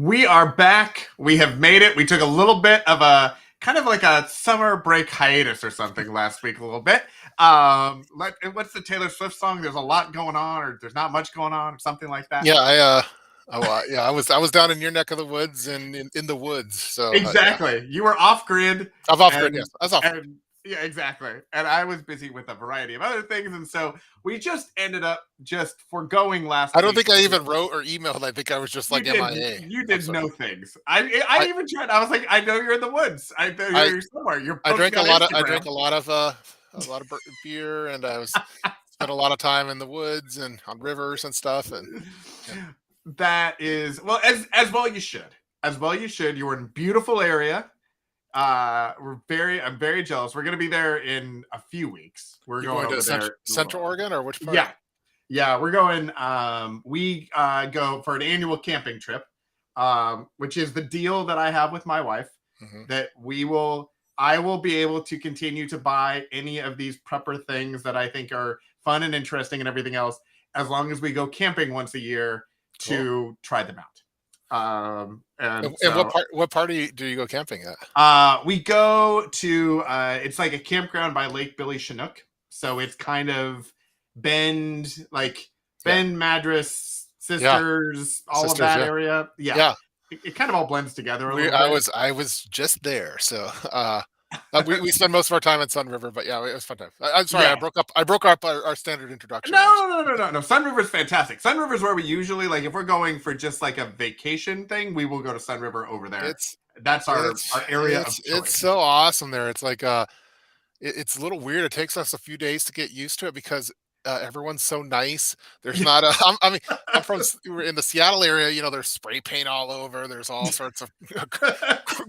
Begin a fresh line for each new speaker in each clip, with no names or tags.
We are back. We have made it. We took a little bit of a kind of like a summer break hiatus or something last week, a little bit. What's the Taylor Swift song? There's a lot going on, or there's not much going on, or something like that.
Yeah, I was down in your neck of the woods and in the woods. So yeah,
Exactly. You were off grid,
I'm off grid.
and
Yes, I was off grid.
and yeah, exactly. And I was busy with a variety of other things, and so we just ended up just foregoing last
I don't
week.
think I even wrote or emailed. I think I was just
You
like
did.
MIA.
You
I'm
did
sorry.
no things. I
I
even tried. I was like, I know you're in the woods. I know
I
you're somewhere. You're
I
posting
drank a
on
lot of I drank
Instagram.
a lot of beer, and I was spent a lot of time in the woods and on rivers and stuff. And yeah,
That is well as well you should. As well you should. You're in a beautiful area. I'm very jealous. We're gonna be there in a few weeks. We're
you're
going
going to
over there.
Central Oregon, or which part?
Yeah, yeah, we're going. We go for an annual camping trip, which is the deal that I have with my wife.
Hmm.
That I will be able to continue to buy any of these prepper things that I think are fun and interesting and everything else, as long as we go camping once a year
Cool.
to try them out. And
And
so
what part do you go camping at?
we go to it's like a campground by Lake Billy Chinook. So it's kind of Bend, like
Yeah,
Bend, Madras,
yeah,
Sisters, all of
sisters.
that
Yeah,
area. Yeah.
yeah.
It kind of all blends together a
We
little
I
bit.
was I was just there, so we spend most of our time in Sun River, but yeah, it was fun time. I'm sorry,
Yeah.
I broke up our standard introduction. I'm
No, no, no, no, no, no. Sun River's fantastic. Sun River's where we usually like if we're going for just like a vacation thing, we will go to Sun River over there.
it's
That's
it's
our area of
it's
choice.
so awesome there. It's like it's a little weird. It takes us a few days to get used to it because everyone's so nice. There's not a. I mean, we're in the Seattle area. There's spray paint all over. There's all sorts of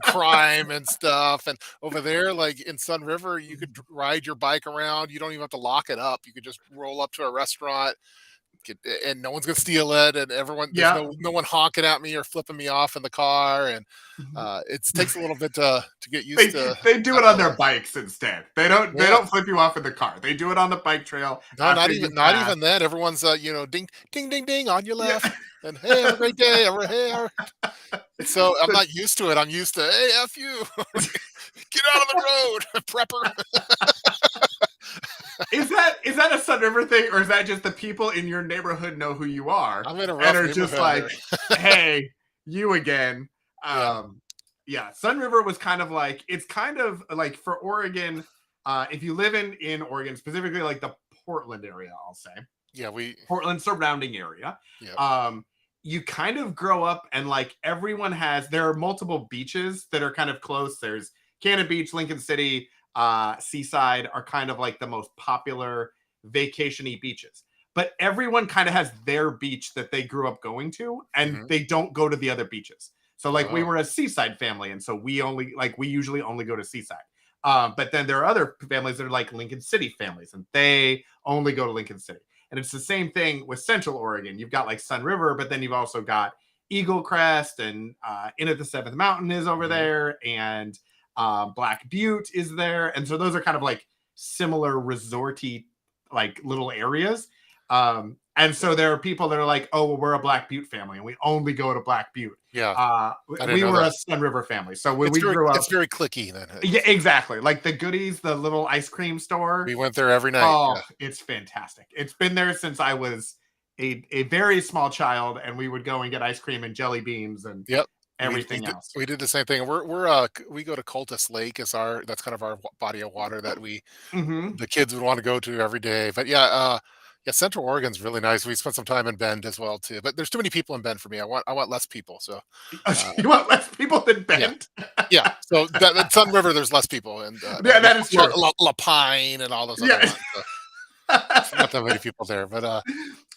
crime and stuff. And over there, like in Sun River, you could ride your bike around. You don't even have to lock it up. You could just roll up to a restaurant, and no one's gonna steal it. And there's
Yeah.
no one honking at me or flipping me off in the car. And it takes a little bit to get used to
They do it
that
on
kind of
their
life.
bikes instead. They
Yeah.
don't flip you off in the car. They do it on the bike trail
No,
after you
not
pass.
even that. Everyone's ding ding ding ding on your
Yeah.
left, and hey, have a great day. Or hey, so I'm
So
not used to it. I'm used to hey, f you, get out of the road, prepper.
is that a Sun River thing, or is that just the people in your neighborhood know who you are
I'm in a
and
rough
are just
neighborhood
like,
here.
hey, you again?
Yeah.
Um, yeah, Sun River was kind of like it's kind of like for Oregon. If you live in Oregon, specifically like the Portland area, I'll say
Yeah,
Portland surrounding area.
yeah.
Um, you kind of grow up and like everyone has there are multiple beaches that are kind of close. There's Cannon Beach, Lincoln City, Seaside are kind of like the most popular vacation-y beaches. But everyone kind of has their beach that they grew up going to, and
Hmm.
they don't go to the other beaches. So like we
Oh,
were a Seaside family, and so we usually only go to Seaside. But then there are other families that are like Lincoln City families, and they only go to Lincoln City. And it's the same thing with Central Oregon. You've got like Sun River, but then you've also got Eagle Crest and In at the Seventh Mountain is over
hmm.
there, and Black Butte is there. And so those are kind of like similar resorty like little areas. And so there are people that are like, oh, well, we're a Black Butte family and we only go to Black Butte.
Yeah.
Uh,
I didn't
we
know
were
that.
a Sun River family. So when we grew up,
It's very clicky then.
yeah, exactly. Like the Goodies, the little ice cream store.
We went there every night.
Oh,
Yeah.
it's fantastic. It's been there since I was a very small child, and we would go and get ice cream and jelly beans and
Yep.
everything else.
We did the same thing. We go to Cultus Lake as our that's kind of our body of water that
Hmm.
the kids would want to go to every day. But yeah, yeah, Central Oregon's really nice. We spent some time in Bend as well too. But there's too many people in Bend for me. I want less people. So uh,
You want less people than
yeah,
Bent?
yeah. So that Sun River, there's less people, and
Yeah, that is true.
La Pine and all those other
Yeah.
ones. So not that many people there, but it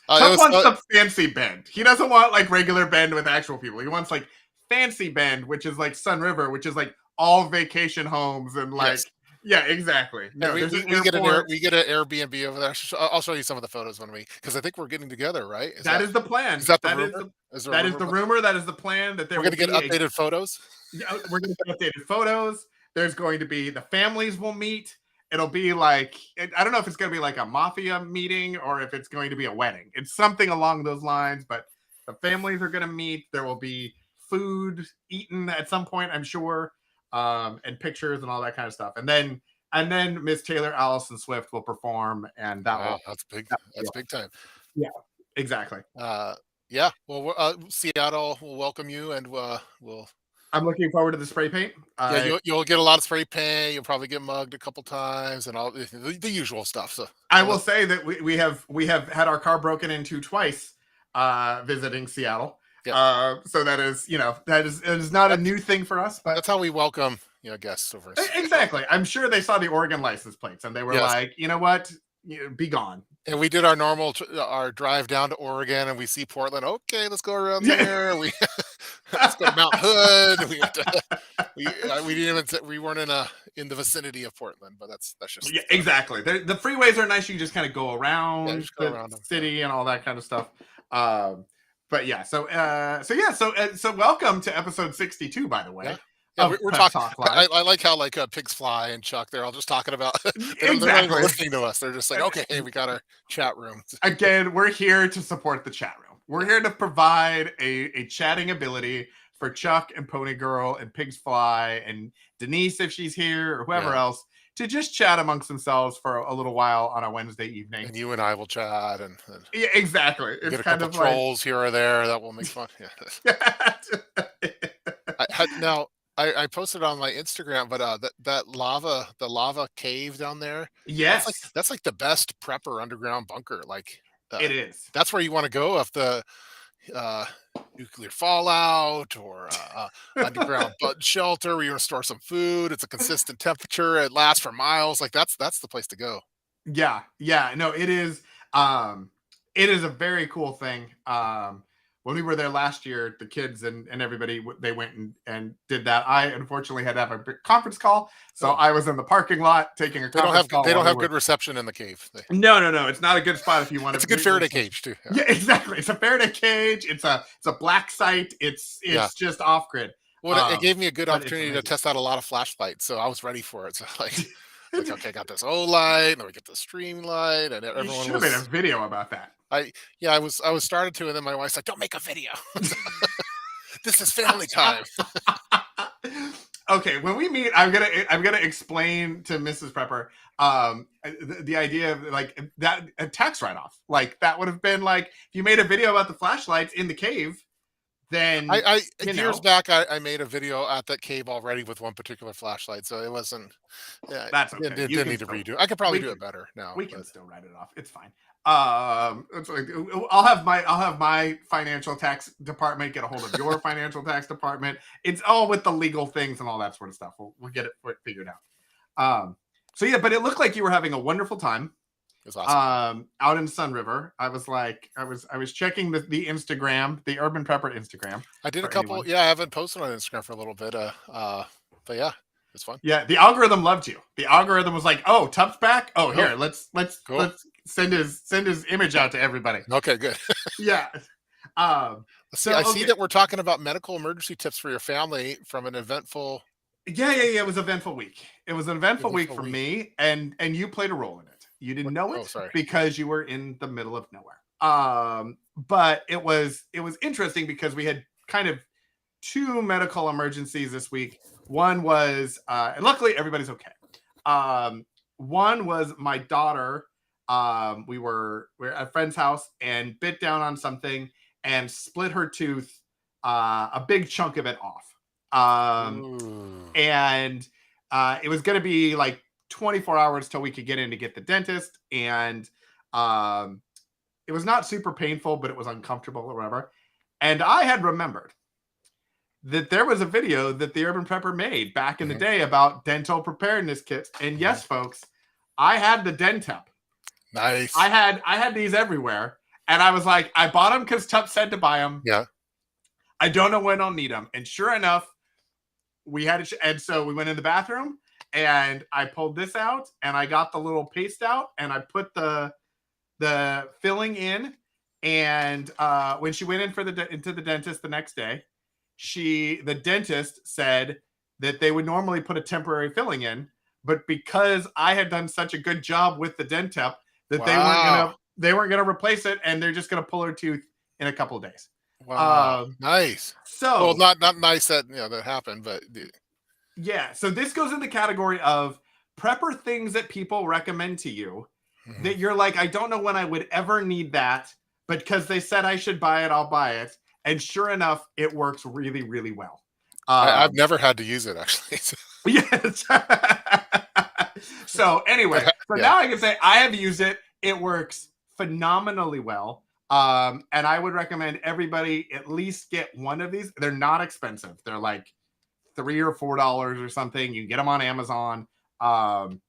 Chuck
was
wants the fancy Bend. He doesn't want like regular Bend with actual people. He wants like fancy Bend, which is like Sun River, which is like all vacation homes and like
yes.
yeah, exactly.
And
No, there's an airport.
we get an Airbnb over there. I'll show you some of the photos because I think we're getting together, right?
That is the
Is
plan.
that the rumor? Is there a
That is
rumor?
the rumor. That is the plan. That there
We're
will
gonna get
be a
updated photos.
yeah, we're going to get updated photos. There's going to be the families will meet. It'll be like I don't know if it's going to be like a mafia meeting or if it's going to be a wedding. It's something along those lines. But the families are going to meet. There will be food eaten at some point, I'm sure, and pictures and all that kind of stuff. And then Miss Taylor Allison Swift will perform, and that
Wow,
will
that's big.
be
That's big time.
yeah, exactly.
Uh, yeah. Well, Seattle will welcome you, and we'll.
I'm looking forward to the spray paint.
Yeah,
I
you'll get a lot of spray paint. You'll probably get mugged a couple times, and all the usual stuff. So
I will
unless,
say that we have had our car broken into twice visiting Seattle.
yeah,
So that is, you know, that is, it is not a
that's
new thing for us, but
that's how we welcome guests over.
exactly. I'm sure they saw the Oregon license plates and they were
Yes,
like, you know what, be gone.
and we did our normal our drive down to Oregon, and we see Portland. Okay, let's go around
Yeah.
there. We let's go to Mount Hood. We went to, we didn't even we weren't in the vicinity of Portland, but that's just
Yeah, exactly. The freeways are nice. You can just kind of go
yeah,
around
just go
the
around them. Yeah.
city and all that kind of stuff. But yeah, so welcome to episode 62, by the
Yeah.
way,
Yeah,
of
we're
Prep
talking.
Talk Live.
I like how like Pigs Fly and Chuck, they're all just talking about. They're not even
Exactly.
listening to us. They're just like, okay, hey, we got our chat room.
Again, we're here to support the chat room. We're
Yeah,
here to provide a chatting ability for Chuck and Pony Girl and Pigs Fly and Denise, if she's here, or whoever
yeah.
else, to just chat amongst themselves for a little while on a Wednesday evening.
And you and I will chat and
Yeah, exactly. It's
get a
kind
couple
of like
trolls here or there. That will make fun. Yeah. Now I posted on my Instagram, but the lava cave down there,
yes,
that's like the best prepper underground bunker. Like
it is.
that's where you want to go if the uh, nuclear fallout or underground bud shelter where you want to store some food. It's a consistent temperature. It lasts for miles. Like that's the place to go.
Yeah, yeah, no, it is a very cool thing. When we were there last year, the kids and everybody, they went and did that. I unfortunately had to have a big conference call, so
Oh,
I was in the parking lot taking a conference call
they
while
don't
they
have
were.
good reception in the cave.
No, it's not a good spot if you want
It's a
to.
good Faraday cage too. Yeah.
Yeah, exactly. It's a Faraday cage. It's a black site.
Yeah.
It's just off grid.
Well, it gave me a good
But it's
opportunity to
amazing.
test out a lot of flashlights, so I was ready for it. So like okay, I got this O light, and then we get the stream light, and
You
everyone
should have made a
was
video about that.
I was started to, and then my wife's like, "Don't make a video. This is family time."
Okay, when we meet, I'm gonna explain to Mrs. Prepper the idea of like that a tax write off. Like that would have been like if you made a video about the flashlights in the cave, then
I
you
years
know
back I made a video at that cave already with one particular flashlight, so it wasn't. Yeah,
that's
it
okay. You
didn't
can
need to
still
redo. I could probably
we
do
can
it better now,
we can
but
still write it off. It's fine. It's like I'll have my financial tax department get a hold of your financial tax department. It's all with the legal things and all that sort of stuff. We'll get it figured out. So yeah, but it looked like you were having a wonderful time
it was awesome.
out in Sun River. I was like, I was checking the Instagram, the Urban Prepper Instagram
I did a
for
couple.
anyone.
Yeah, I haven't posted on Instagram for a little bit. But yeah, it's fun.
Yeah, the algorithm loved you. The algorithm was like, "Oh, Tup's back. Oh,
Oh,
here,
cool.
let's send his image out to everybody."
Okay, good.
Yeah.
See, I see
Okay.
that we're talking about medical emergency tips for your family from an eventful
Yeah. It was an eventful week. It was an eventful week
eventful
for
week.
me, and you played a role in it. You didn't
What?
know
Oh,
it
sorry.
because you were in the middle of nowhere. But it was interesting because we had kind of two medical emergencies this week. One was, and luckily everybody's okay. One was my daughter. We were at a friend's house and bit down on something and split her tooth, a big chunk of it off.
Ooh.
And it was going to be like 24 hours till we could get in to get the dentist. And it was not super painful, but it was uncomfortable or whatever. And I had remembered that there was a video that the Urban Prepper made back in the
Mhm,
day about dental preparedness kits. And
mhm.
yes, folks, I had the Dentep.
Nice.
I had these everywhere. And I was like, I bought them because Tup said to buy them.
Yeah.
I don't know when I'll need them. And sure enough, we had it. And so we went in the bathroom and I pulled this out and I got the little paste out and I put the filling in. And when she went in for into the dentist the next day, the dentist said that they would normally put a temporary filling in, but because I had done such a good job with the Dentep that
Wow.
they weren't gonna replace it and they're just gonna pull her tooth in a couple of days.
Wow,
Um,
nice. Well,
so
not nice that, that happened, but
yeah, so this goes in the category of prepper things that people recommend to you
mhm.
that you're like, I don't know when I would ever need that, but because they said I should buy it, I'll buy it. And sure enough, it works really, really well.
I've
Um,
never had to use it actually.
yes. So
But
anyway, so
yeah,
now I can say I have used it. It works phenomenally well. And I would recommend everybody at least get one of these. They're not expensive. They're like $3 or $4 or something. You can get them on Amazon. Um,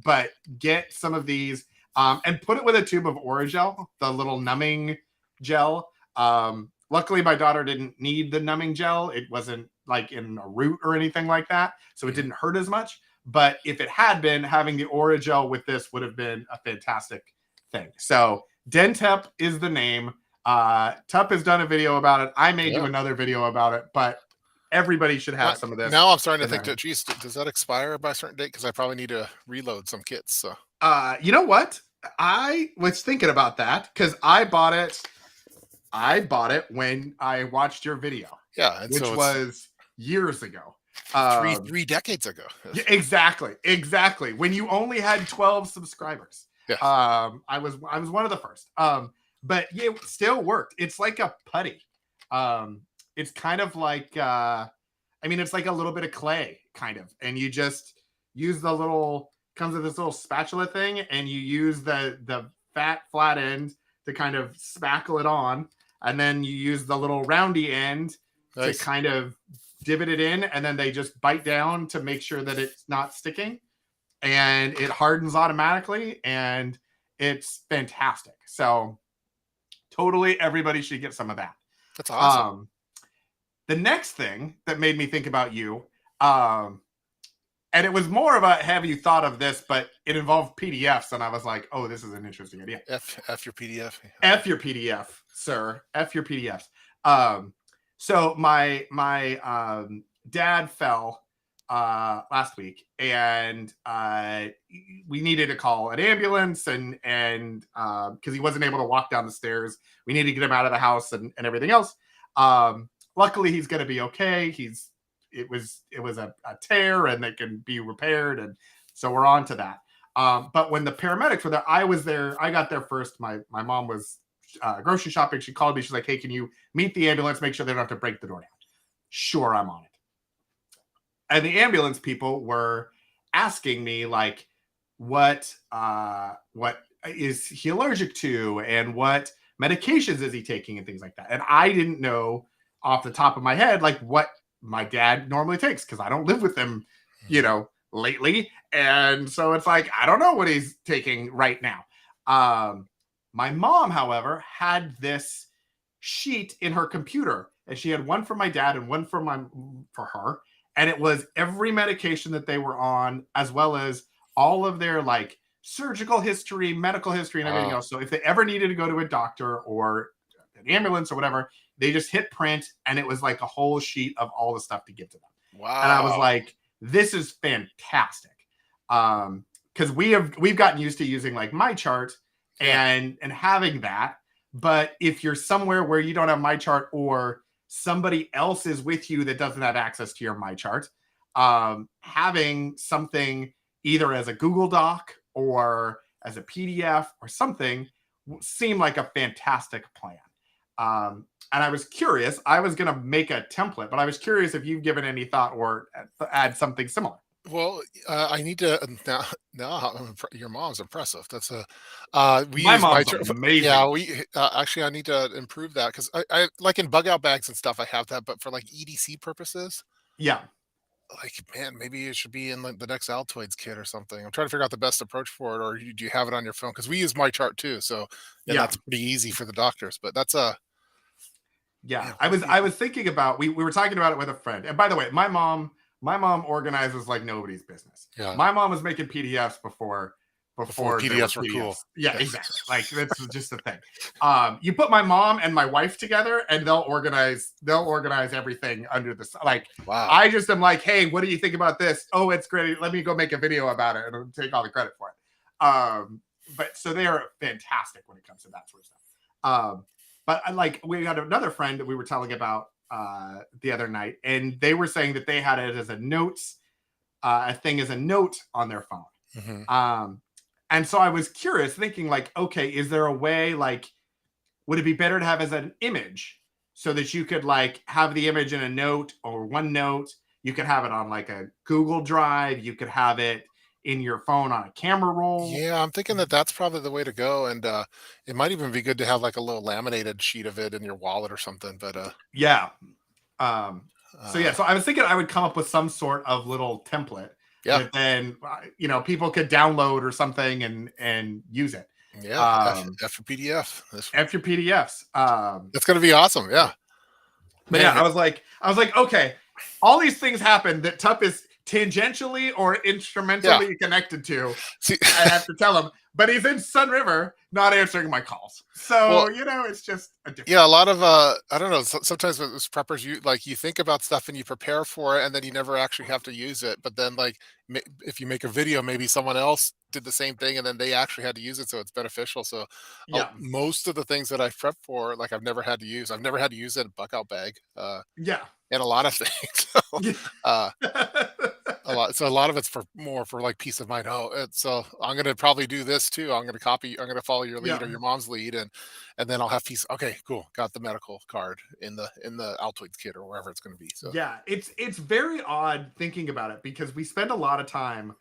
but get some of these and put it with a tube of Oragel, the little numbing gel. Luckily, my daughter didn't need the numbing gel. It wasn't like in a root or anything like that, so it
mhm.
didn't hurt as much. But if it had been, having the Oragel with this would have been a fantastic thing. So Dentep is the name. Tup has done a video about it. I may do
Yeah.
another video about it, but everybody should
Now
have some of this
now I'm starting to
in
think
there.
that, geez, does that expire by a certain date? Because I probably need to reload some kits. So
You know what? I was thinking about that because I bought it. I bought it when I watched your video,
yeah, and
which
so it's
was years ago.
three
Um,
three decades ago.
yeah, exactly, exactly. When you only had 12 subscribers.
Yeah.
I was one of the first. But yeah, it still worked. It's like a putty. It's kind of like I mean, it's like a little bit of clay, kind of, and you just use the little comes with this little spatula thing, and you use the fat flat end to kind of spackle it on, and then you use the little roundy end to
Nice.
kind of divot it in, and then they just bite down to make sure that it's not sticking, and it hardens automatically, and it's fantastic. So totally, everybody should get some of that.
That's awesome.
Um, the next thing that made me think about you, um, and it was more of a have you thought of this, but it involved PDFs, and I was like, oh, this is an interesting idea.
F your PDF.
F your PDF, sir. F your PDFs. So my dad fell last week, and we needed to call an ambulance, and because he wasn't able to walk down the stairs, we needed to get him out of the house and everything else. Luckily, he's going to be okay. It was a tear, and it can be repaired, and so we're on to that. But when the paramedics were there, I was there. I got there first. My mom was grocery shopping. She called me. She's like, "Hey, can you meet the ambulance? Make sure they don't have to break the door down." Sure, I'm on it. And the ambulance people were asking me like, what is he allergic to, and what medications is he taking, and things like that. And I didn't know off the top of my head like what my dad normally takes because I don't live with him, lately. And so it's like, I don't know what he's taking right now. My mom, however, had this sheet in her computer, and she had one for my dad and one for her. And it was every medication that they were on, as well as all of their like surgical history, medical history, and everything
Wow.
else. So if they ever needed to go to a doctor or an ambulance or whatever, they just hit print, and it was like a whole sheet of all the stuff to give to them. And I was
Wow.
like, this is fantastic. Because we've gotten used to using like my chart
Yeah.
and having that. But if you're somewhere where you don't have my chart, or somebody else is with you that doesn't have access to your my chart, having something either as a Google Doc or as a PDF or something seemed like a fantastic plan. And I was curious. I was going to make a template, but I was curious if you've given any thought or add something similar.
Well, I need to now. Your mom's impressive. That's a we
My
use my
mom's
yeah.
amazing.
We actually I need to improve that because I like in bug out bags and stuff. I have that, but for like EDC purposes,
Yeah.
like man, maybe it should be in like the next Altoids kit or something. I'm trying to figure out the best approach for it, or do you have it on your phone? Because we use my chart too, so and
Yeah.
that's pretty easy for the doctors. But that's a
Yeah.
man.
I was thinking about we were talking about it with a friend. And by the way, my mom organizes like nobody's business.
Yeah,
My mom was making PDFs
before
before there were
PDFs were cool.
PDFs. Yeah, exactly. Like that's just the thing. You put my mom and my wife together, and they'll organize everything under the like.
Wow.
I just am like, hey, what do you think about this? Oh, it's great. Let me go make a video about it, and I'll take all the credit for it. But so they are fantastic when it comes to that sort of stuff. But like we had another friend that we were telling about the other night, and they were saying that they had it as a notes, a thing as a note on their phone.
Hmm.
Um, and so I was curious, thinking like, okay, is there a way like would it be better to have as an image so that you could like have the image in a note or OneNote? You could have it on like a Google Drive. You could have it in your phone on a camera roll.
Yeah, I'm thinking that that's probably the way to go, and it might even be good to have like a little laminated sheet of it in your wallet or something. But
Yeah. Um, so yeah,
uh,
so I was thinking I would come up with some sort of little template
yeah,
that then people could download or something and use it.
yeah,
Um,
F for PDF.
after PDFs.
That's gonna be awesome. Yeah,
But yeah,
man.
I was like, okay, all these things happen that Tup is tangentially or
Yeah.
instrumentally connected to.
See,
I have to tell him, but he's in Sun River, not answering my calls.
well,
So it's just a
yeah, a
difference.
lot of I don't know. Sometimes with preppers, you think about stuff and you prepare for it, and then you never actually have to use it. But then, like, if you make a video, maybe someone else did the same thing, and then they actually had to use it, so it's beneficial. So,
Yeah,
most of the things that I've prepped for, like, I've never had to use. I've never had to use it in a buck out bag,
yeah,
and a lot of things. So,
yeah,
uh, a lot of it's for more for like peace of mind. Oh, so I'm gonna probably do this too. I'm gonna follow your lead
yeah,
or your mom's lead, and then I'll have peace. Okay, cool. Got the medical card in the Altoids kit or wherever it's gonna be. So
yeah. It's very odd thinking about it because we spend a lot of time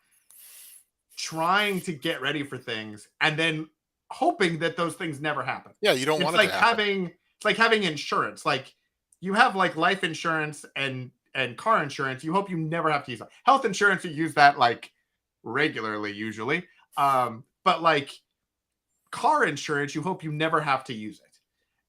trying to get ready for things and then hoping that those things never happen.
yeah, you don't
It's
want it to
like
happen.
having insurance. Like you have like life insurance and car insurance. You hope you never have to use it. Health insurance, you use that like regularly usually. But like car insurance, you hope you never have to use it.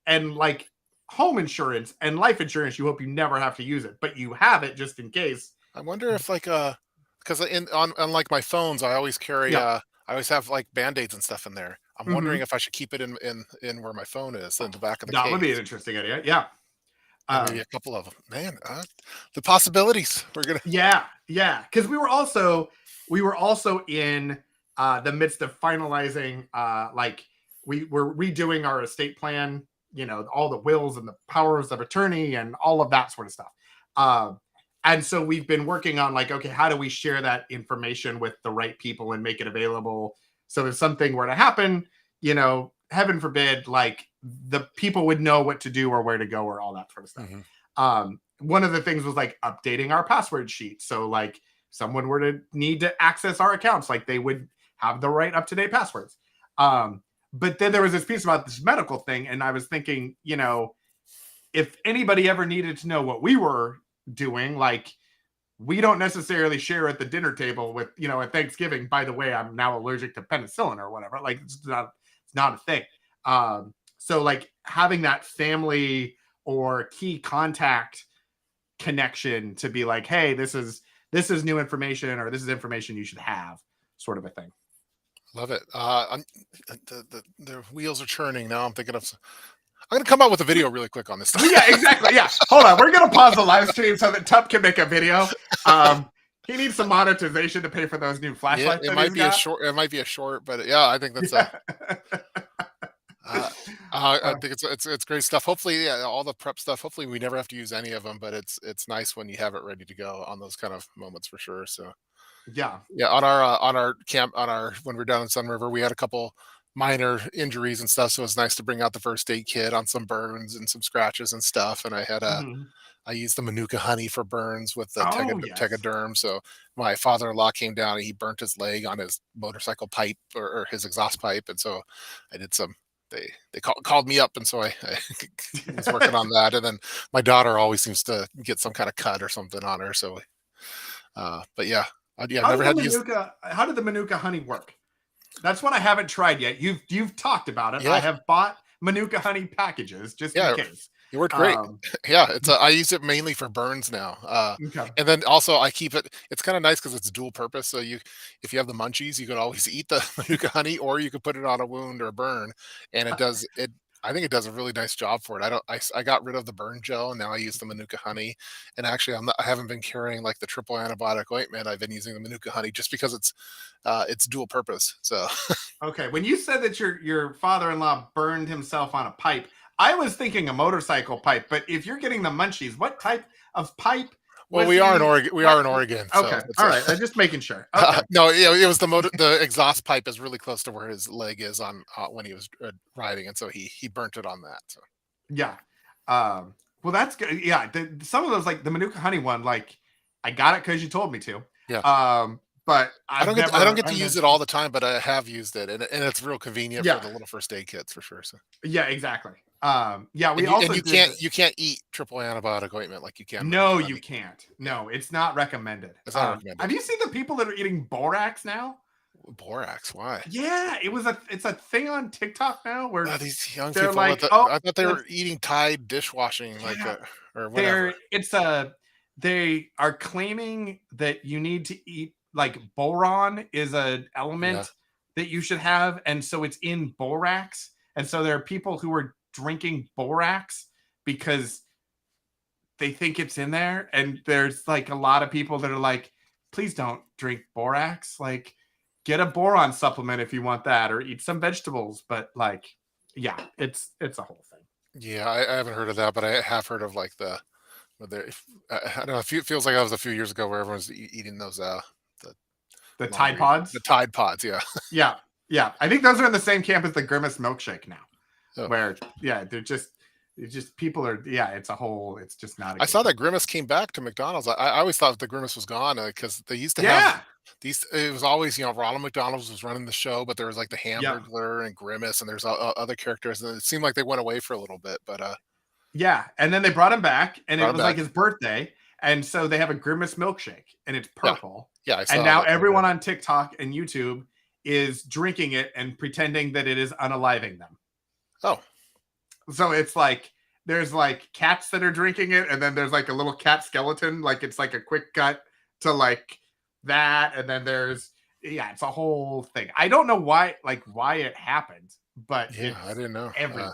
And like home insurance and life insurance, you hope you never have to use it, but you have it just in case.
I wonder if like because in on like my phones, I always carry
Yeah.
I always have like band-aids and stuff in there. I'm wondering
Hmm.
if I should keep it in where my phone is in the back of the
That would be an
case.
interesting idea. Yeah.
And maybe
Um,
a couple of them. Man, the possibilities. We're gonna
Yeah, yeah. Because we were also in the midst of finalizing like we were redoing our estate plan, all the wills and the powers of attorney and all of that sort of stuff. Um, and so we've been working on like, okay, how do we share that information with the right people and make it available? So if something were to happen, heaven forbid, like the people would know what to do or where to go or all that sort of stuff.
Mhm.
One of the things was like updating our password sheet. So like someone were to need to access our accounts, like they would have the right up to date passwords. But then there was this piece about this medical thing, and I was thinking, if anybody ever needed to know what we were doing, like we don't necessarily share at the dinner table with, at Thanksgiving. By the way, I'm now allergic to penicillin or whatever. Like it's not a thing. So like having that family or key contact connection to be like, hey, this is new information or this is information you should have, sort of a thing.
Love it. The wheels are churning now. I'm thinking of. I'm gonna come out with a video really quick on this
Well,
stuff.
yeah, exactly. Yeah. Hold on. We're gonna pause the live stream so that Tup can make a video. He needs some monetization to pay for those new
Yeah,
flashlights
it
that
might
he's
be a
got.
short. It might be a short, but yeah, I think that's a.
Yeah.
Uh, I
Uh,
think it's great stuff. Hopefully, yeah, all the prep stuff. Hopefully, we never have to use any of them, but it's nice when you have it ready to go on those kind of moments for sure. So
yeah.
yeah, on our camp on our when we're down in Sun River, we had a couple minor injuries and stuff, so it's nice to bring out the first aid kit on some burns and some scratches and stuff. And
Mhm.
I used the Manuka honey for burns with the
Oh yes.
Tegaderm. So my father-in-law came down and he burnt his leg on his motorcycle pipe or his exhaust pipe, and so I did some. Called me up, and so I was working on that. And then my daughter always seems to get some kind of cut or something on her. So, but yeah, yeah,
How
never
did the
had to use.
Manuka how did the Manuka honey work? That's what I haven't tried yet. You've talked about it. I
Yeah,
have bought Manuka honey packages just in
yeah,
case.
it worked great.
Um,
Yeah, I use it mainly for burns now,
okay.
and then also I keep it. It's kind of nice because it's dual purpose. So if you have the munchies, you could always eat the Manuka honey, or you could put it on a wound or a burn, and it does it. I think it does a really nice job for it. I don't. I got rid of the burn gel, and now I use the Manuka honey. And actually, I haven't been carrying like the triple antibiotic ointment. I've been using the Manuka honey just because it's dual purpose. So
Okay. When you said that your father-in-law burned himself on a pipe, I was thinking a motorcycle pipe, but if you're getting the munchies, what type of pipe
Well,
was
we are in
he?
Oregon. We
What?
are in Oregon, so
Okay,
it's
all right. I'm just making sure. Okay,
no, yeah, it was the motor. The exhaust pipe is really close to where his leg is on when he was riding, and so he burnt it on that. So
yeah. Well, that's good. Yeah, some of those, like the Manuka honey one, like I got it because you told me to.
yeah,
But
I don't get to
I've
use
never.
it all the time, but I have used it, and it's real convenient for
Yeah,
the little first aid kits for sure. So
yeah, exactly. Yeah, we
and
also
you
did.
you can't eat triple antibiotic ointment like you can
No,
Manuka
you
honey.
can't.
Yeah,
No, it's not recommended.
it's not
Have
recommended.
you seen the people that are eating borax now?
Borax, why?
Yeah, it's a thing on TikTok now where
These young
they're
people,
like, oh,
I thought they
let's
were eating Tide dishwashing, like,
yeah,
or whatever.
they're it's a they are claiming that you need to eat like boron is an
Yeah.
element that you should have, and so it's in borax, and so there are people who are drinking borax because they think it's in there, and there's like a lot of people that are like, please don't drink borax, like get a boron supplement if you want that, or eat some vegetables, but like yeah, it's a whole thing.
Yeah, I haven't heard of that, but I have heard of, like, the where they I don't know, it feels like that was a few years ago where everyone's eating those, the
The Tide
laundry the
Pods.
Tide Pods, yeah.
Yeah, yeah, I think those are in the same camp as the Grimace milkshake now,
Oh.
where yeah, they're just it's just people are yeah, it's just not a
I
good
saw
thing.
that Grimace came back to McDonald's. I always thought the Grimace was gone, because they used to have
Yeah,
these it was always, Ronald McDonald's was running the show, but there was, like, the
yep.
Hamburglar and Grimace, and there's o other characters, and it seemed like they went away for a little bit, but,
Yeah, and then they brought him back, and
brought
it
him
was like
back.
his birthday, and so they have a Grimace milkshake, and it's
Yeah.
purple,
Yeah, I
and
saw
now
that the other
everyone
day.
on TikTok and YouTube is drinking it and pretending that it is unaliving them.
Oh,
So it's like there's like cats that are drinking it, and then there's like a little cat skeleton, like it's like a quick cut to like that, and then there's yeah, it's a whole thing. I don't know why it happened, but
yeah, I
it's
didn't know.
everywhere.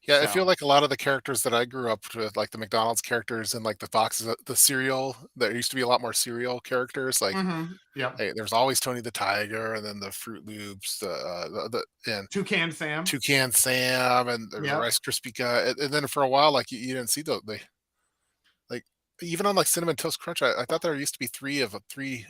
Yeah, I feel
So
like a lot of the characters that I grew up with, like the McDonald's characters and like the Foxes, the cereal, there used to be a lot more cereal characters. Like,
yeah,
hey, there's always Tony the Tiger, and then the Fruit Loops, and
Toucan Sam.
Toucan Sam, and the
Yep.
Rice Krispie guy. And then for a while, like you didn't see those. They like even on like Cinnamon Toast Crunch, I thought there used to be three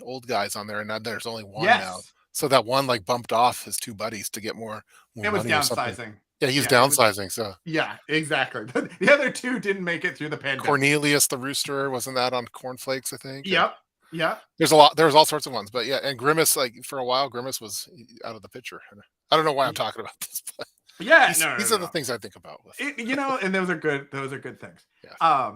old guys on there, and now there's only one now.
Yes.
So that one like bumped off his two buddies to get more
It was
money or something.
downsizing.
Yeah, he's
Yeah, it was
downsizing. So
yeah, exactly. The other two didn't make it through the pandemic.
Cornelius the Rooster, wasn't that on Cornflakes, I think? And
Yep. Yep.
there's all sorts of ones, but yeah, and Grimace, like, for a while, Grimace was out of the picture. And I don't know why I'm talking about this, but
Yeah, no, no,
these
no,
are the
no.
things I think about with
And those are good. Those are good things.
yeah,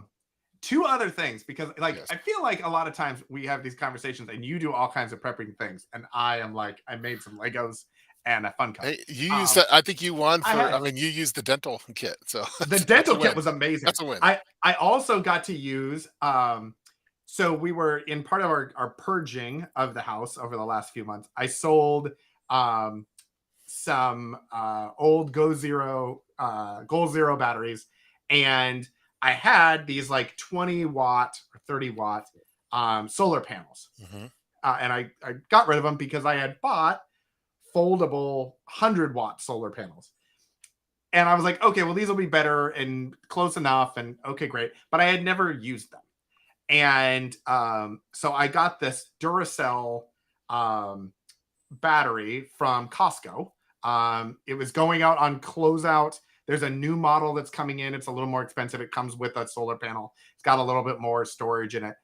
Two other things because, like,
yes.
I feel like a lot of times we have these conversations, and you do all kinds of prepping things, and I am like, I made some Legos and a fun cup.
Hey, you used
Um,
that I think you won
I
for I
had
mean, you used the dental kit, so
the
that's a
dental kit
win.
was amazing.
That's a win.
I also got to use so we were in part of our purging of the house over the last few months. I sold um some old Goal Zero batteries, and I had these like 20-watt or 30-watt solar panels.
Mhm.
And I got rid of them because I had bought foldable 100-watt solar panels. And I was like, okay, well, these will be better and close enough. And okay, great. But I had never used them. And so I got this Duracell um, battery from Costco. It was going out on closeout. There's a new model that's coming in. It's a little more expensive. It comes with a solar panel. It's got a little bit more storage in it.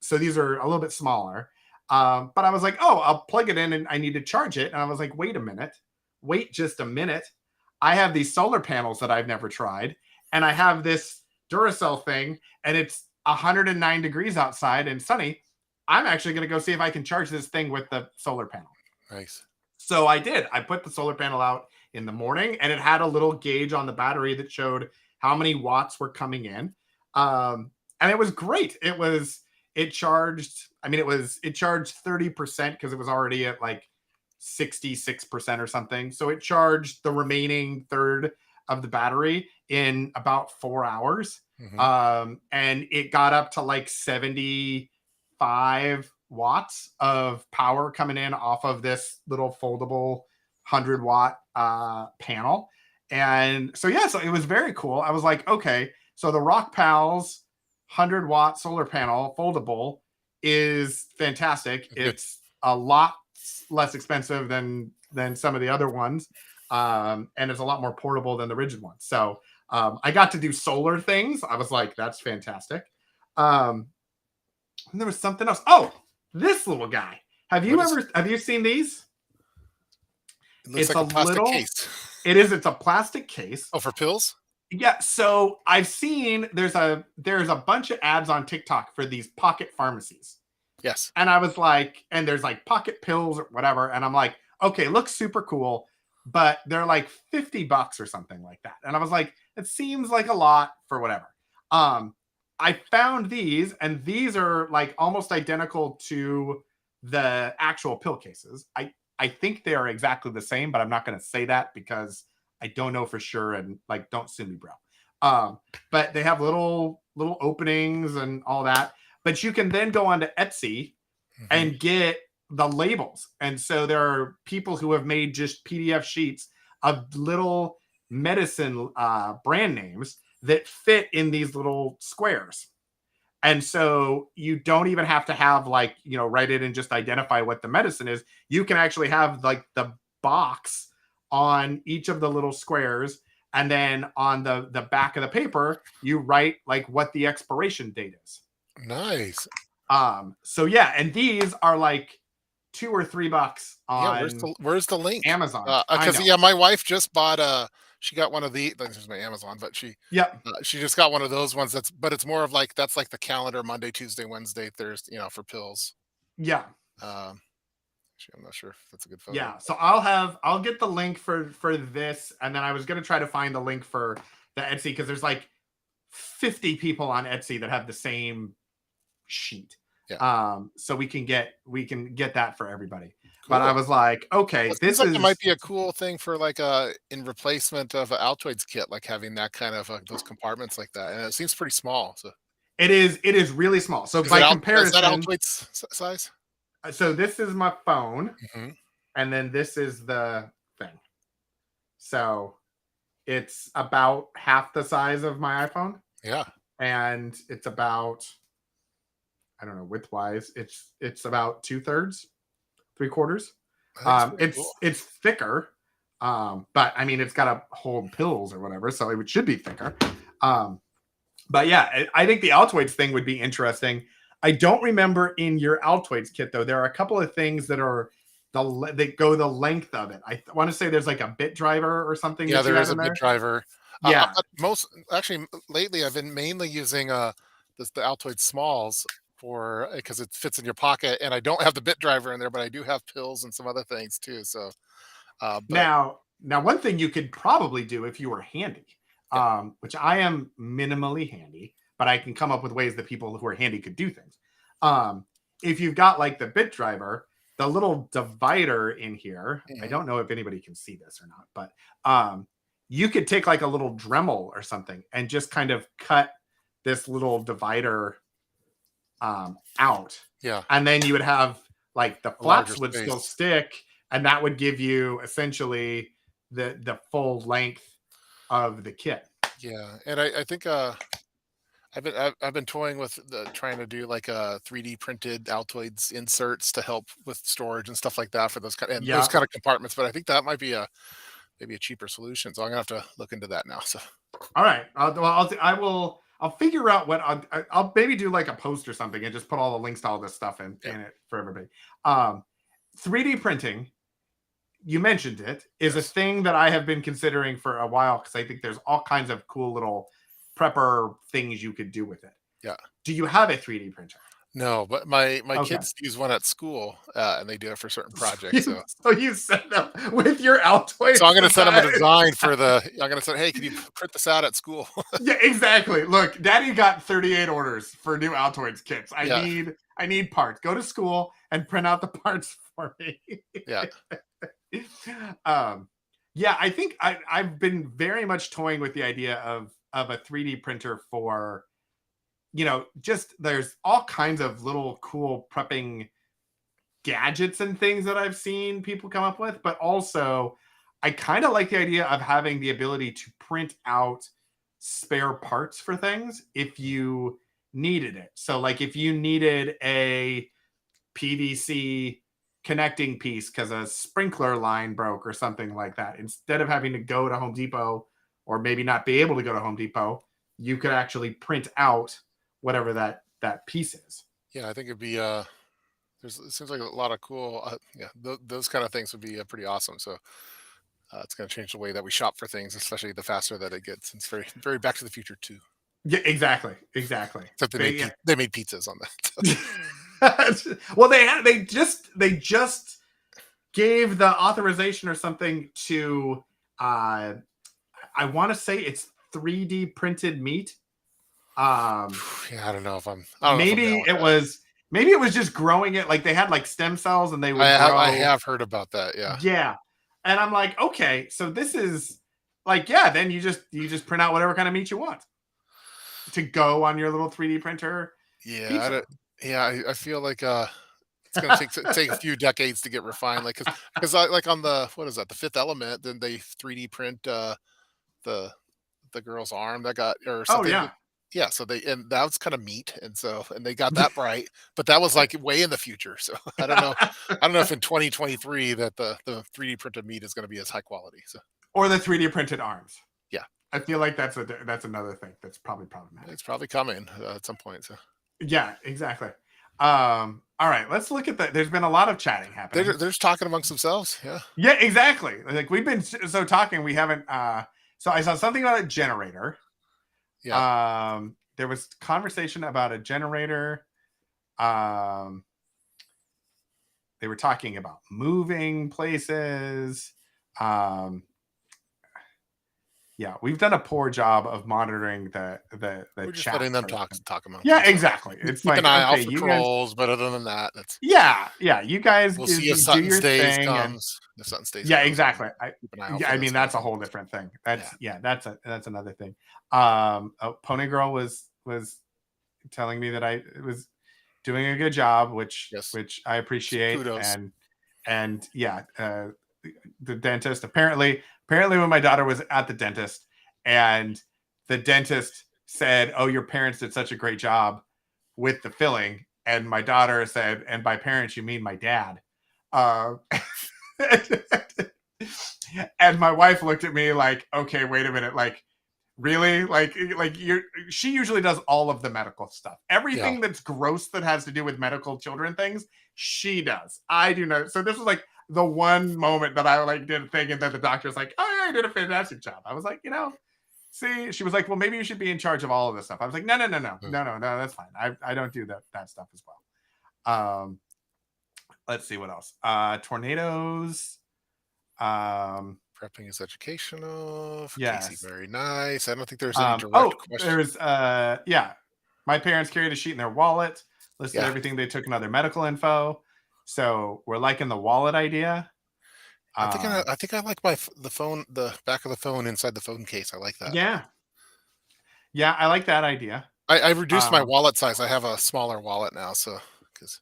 So these are a little bit smaller. But I was like, oh, I'll plug it in and I need to charge it. And I was like, wait a minute. Wait just a minute. I have these solar panels that I've never tried. And I have this Duracell thing, and it's 109 degrees outside and sunny. I'm actually going to go see if I can charge this thing with the solar panel.
Nice.
So I did. I put the solar panel out in the morning, and it had a little gauge on the battery that showed how many watts were coming in. And it was great. It charged, it charged 30% because it was already at like 66% or something. So it charged the remaining third of the battery in about 4 hours.
Mhm.
And it got up to like 75 watts of power coming in off of this little foldable 100-watt panel. And so yeah, so it was very cool. I was like, okay, so the Rock Pals 100-watt solar panel foldable is fantastic.
Good.
It's a lot less expensive than some of the other ones, and it's a lot more portable than the rigid ones. So I got to do solar things. I was like, that's fantastic. And there was something else. Oh, this little guy.
What is?
Have you seen these?
It looks
It's
like
a
a plastic
little.
case.
It's a plastic case.
Oh, for pills?
Yeah, so I've seen there's a bunch of ads on TikTok for these pocket pharmacies.
Yes.
And I was like, and there's like pocket pills or whatever. And I'm like, okay, looks super cool, but they're like $50 or something like that. And I was like, it seems like a lot for whatever. Um, I found these, and these are like almost identical to the actual pill cases. I think they are exactly the same, but I'm not going to say that because I don't know for sure. And like, don't sue me, bro. But they have little openings and all that. But you can then go onto Etsy
Hmm.
and get the labels. And so there are people who have made just PDF sheets of little medicine brand names that fit in these little squares. And so you don't even have to have like, write it and just identify what the medicine is. You can actually have like the box on each of the little squares. And then on the back of the paper, you write like what the expiration date is.
Nice.
So yeah, and these are like $2 or $3
Yeah,
on
where's the link?
Amazon. I
Because
know.
yeah, my wife just bought she got one of the this is my Amazon, but
Yep.
she just got one of those ones but it's more of like that's like the calendar Monday, Tuesday, Wednesday, Thursday, for pills.
Yeah.
Um, I'm not sure if that's a good photo.
Yeah. So I'll get the link for this, and then I was gonna try to find the link for the Etsy because there's like 50 people on Etsy that have the same sheet.
Yeah,
So we can get that for everybody. But I
cool.
was like,
Well,
okay,
it seems
this
like it
is
might be a cool thing for like in replacement of an Altoids kit, like having that kind of those compartments like that, and it seems pretty small. So
it is really small. So
is it
by
out? Is that
comparison,
Altoids size?
so this is my phone,
Hmm.
and then this is the thing. So it's about half the size of my iPhone,
Yeah,
and it's about, I don't know, widthwise, it's about 2/3, 3/4.
I think it's pretty cool.
It's thicker, but I mean it's got to hold pills or whatever, so it should be thicker. Um, but yeah, I think the Altoids thing would be interesting. I don't remember in your Altoids kit though. There are a couple of things that are they go the length of it. I want to say there's like a bit driver or something
Yeah,
that you
there
have
is
in
a bit
there.
driver.
Yeah,
But most actually lately, I've been mainly using the Altoid Smalls for because it fits in your pocket, and I don't have the bit driver in there, but I do have pills and some other things too. So, but
Now, one thing you could probably do if you were handy,
yeah,
which I am minimally handy, but I can come up with ways that people who are handy could do things. Um, if you've got like the bit driver, the little divider in here, I
mhm,
don't know if anybody can see this or not, but you could take like a little Dremel or something and just kind of cut this little divider out,
yeah,
and then you would have like the
a larger
flaps would still
space.
stick, and that would give you essentially the full length of the kit.
Yeah, and I think I've been toying with trying to do like a 3D printed Altoids inserts to help with storage and stuff like that for those
Yeah.
kind of compartments. But I think that might be a maybe a cheaper solution. So I'm gonna have to look into that now. So
All right. I will. I'll figure out what I'll maybe do like a post or something and just put all the links to all this stuff
yeah,
in it for everybody. Um, 3D printing, you mentioned it, is a
yes,
thing that I have been considering for a while because I think there's all kinds of cool little prepper things you could do with it.
yeah.
Do you have a 3D printer?
No, but my
Okay.
kids use one at school, and they do it for certain
So
projects.
you,
So
so you set them with your
so I'm
Altoids
gonna send them a
design.
design for the. I'm gonna say, hey, can you print this out at school?
Yeah, exactly. Look, Daddy got 38 orders for new Altoids kits. I
Yeah,
need I need parts. Go to school and print out the parts for me.
yeah,
um, yeah, I think I've been very much toying with the idea of a 3D printer for, just there's all kinds of little cool prepping gadgets and things that I've seen people come up with, but also I kind of like the idea of having the ability to print out spare parts for things if you needed it. So, like, if you needed a PVC connecting piece because a sprinkler line broke or something like that, instead of having to go to Home Depot or maybe not be able to go to Home Depot, you could actually print out whatever that piece is.
Yeah, I think it'd be it seems like a lot of cool yeah, those kind of things would be pretty awesome. So it's going to change the way that we shop for things, especially the faster that it gets. It's very very Back to the Future too.
Yeah, exactly, exactly.
Except
Yeah.
they made pizzas on that.
Well, they just gave the authorization or something to uh I want to say it's 3D printed meat.
Yeah, I don't know if I'm
Maybe
down with
it
that.
was maybe it was just growing it, like they had like stem cells and they would
I
grow.
have heard about that. Yeah,
Yeah. And I'm like, okay, so this is like, yeah, then you just print out whatever kind of meat you want to go on your little 3D printer
yeah,
pizza.
yeah. I feel like it's going to take a few decades to get refined. Like because like on the what is that, the Fifth Element? Then they 3D print the the girl's arm that got or
Oh
something.
yeah.
Yeah, so they and that was kind of meat, and so and they got that right, but that was like way in the future. So I don't know, I don't know if in 2023 that the 3D printed meat is going to be as high quality. So
Or the 3D printed arms.
yeah,
I feel like that's another thing that's probably problematic.
it's probably coming at some point. So
Yeah, exactly. All right, let's look at that. There's been a lot of chatting happening.
they're just talking amongst themselves. Yeah,
Yeah, exactly. Like we've been so talking, we haven't so I saw something about a generator.
yeah.
There was conversation about a generator. Um they were talking about moving places. Um yeah, we've done a poor job of monitoring the
We're just
chat
letting them
for this.
talk amongst
Yeah,
themselves.
exactly. It's
Keep an
like,
eye
okay,
out for
you guys.
trolls, but other than that, that's
Yeah, you guys
we'll see if
do
Sutton's
your
days
thing, and
comes. If Sutton's days
yeah,
comes, we'll
exactly.
keep an eye out
Yeah,
for
I
those
mean
kind of
that's a whole
things.
different thing.
Yeah.
That's another thing. Pony Girl was telling me that I was doing a good job,
Yes.
which I appreciate,
Kudos.
and yeah, the dentist apparently when my daughter was at the dentist and the dentist said, "Oh, your parents did such a great job with the filling," and my daughter said, "And by parents you mean my dad." Uh, and my wife looked at me like, "Okay, wait a minute, like." Really? Like you're she usually does all of the medical stuff.
Yeah.
Everything that's gross that has to do with medical children things, she does. I do not. So this was like the one moment that I like did a thing, and then the doctor's like, "Oh yeah, you did a fantastic job." I was like, see, she was like, "Well, maybe you should be in charge of all of this stuff." I was like, "No, no, no, no,
Mm.
no, no, no, that's fine. I don't do that stuff as well." Let's see what else. Tornadoes. Um,
Prepping is educational. For Casey,
yes.
very nice. I don't think there's any direct
Oh,
question.
there's yeah. My parents carried a sheet in their wallet, listed
Yeah,
everything they took and other medical info. So we're liking the wallet idea. Um,
I think I like the phone, the back of the phone inside the phone case. I like that.
yeah, yeah, I like that idea.
I reduced my
Um,
wallet size. I have a smaller wallet now, so because